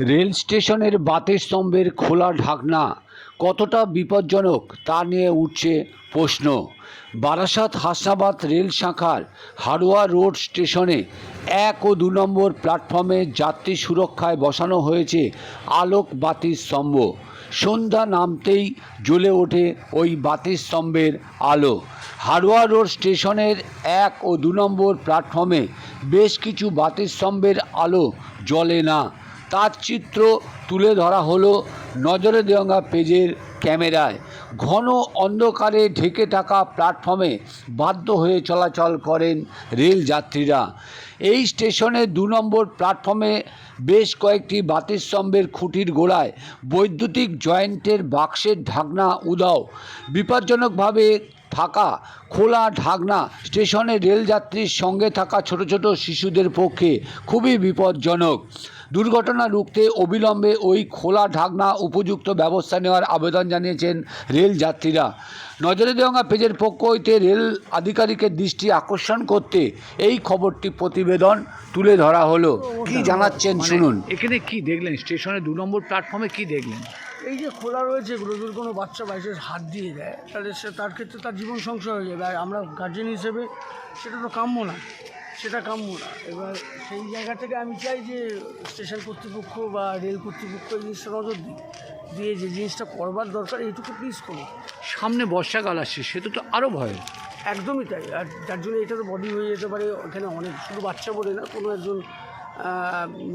Rail স্টেশনের বাতের স্তম্ভের খোলা ঢাকনা কতটা বিপজ্জনক তা নিয়ে উঠছে প্রশ্ন। বারাসাত হাসনাবাদ রেল শাখার হাড়োয়া রোড স্টেশনে 1 ও 2 নম্বর প্ল্যাটফর্মে যাত্রী সুরক্ষায় বসানো হয়েছে আলোক বাতির স্তম্ভ। সন্ধ্যা নামতেই জ্বলে ওঠে ওই বাতির স্তম্ভের আলো। হাড়োয়া রোড স্টেশনের 1 ও 2 নম্বর প্ল্যাটফর্মে বেশ কিছু বাতির স্তম্ভের আলো জ্বলে না। তার চিত্র তুলে ধরা হলো নজরে দেওয়া পেজের ক্যামেরায়। ঘন অন্ধকারে ঢেকে থাকা প্ল্যাটফর্মে বাধ্য হয়ে চলাচল করেন রেল যাত্রীরা। এই স্টেশনের 2 নম্বর প্ল্যাটফর্মে বেশ কয়েকটি বাতিস্তম্ভের খুঁটির গোড়ায় বৈদ্যুতিক জয়েন্টের বাক্সের ঢাকনা উধাও। বিপজ্জনকভাবে থাকা খোলা ঢাকনা স্টেশনে রেলযাত্রীর সঙ্গে থাকা ছোট ছোট শিশুদের পক্ষে খুবই বিপজ্জনক। দুর্ঘটনা রুখতে অবিলম্বে ওই খোলা ঢাকনা উপযুক্ত ব্যবস্থা নেওয়ার আবেদন জানিয়েছেন রেল যাত্রীরা। নজরে দেওয়া পেজের পক্ষ হইতে রেল আধিকারিকের দৃষ্টি আকর্ষণ করতে এই খবরটি প্রতিবেদন তুলে ধরা হলো। কি জানাচ্ছেন শুনুন। এখানে কি দেখলেন? স্টেশনের 2 নম্বর প্ল্যাটফর্মে কি দেখলেন? এই যে খোলা রয়েছে এগুলো যদি কোনো বাচ্চা বাইসের হাত দিয়ে দেয় তাহলে তার ক্ষেত্রে তার জীবন সংশয় হয়ে যাবে। আর আমরা গার্জেন হিসেবে সেটা তো কাম্য না, এবার সেই জায়গা থেকে আমি চাই যে স্টেশন কর্তৃপক্ষ বা রেল কর্তৃপক্ষ এই জিনিসটা নজর দিয়ে যে জিনিসটা করবার দরকার এইটুকু প্লিজ করুন। সামনে বর্ষাকাল আসছে, সেটা তো আরও ভয়। একদমই তাই। আর যার জন্য এটা তো বডি হয়ে যেতে পারে। এখানে অনেক শুধু বাচ্চা বলে না, কোনো একজন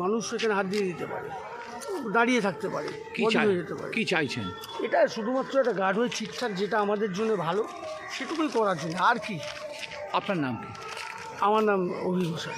মানুষ এখানে হাত দিয়ে দিতে পারে, দাঁড়িয়ে থাকতে পারে, হয়ে যেতে পারে। কি চাইছেন? এটা শুধুমাত্র একটা গার্ড হয়ে ঠিকঠাক যেটা আমাদের জন্য ভালো সেটুকুই করার জন্য। আর কি? আপনার নাম কি? আমার নাম অভি ঘোষাল।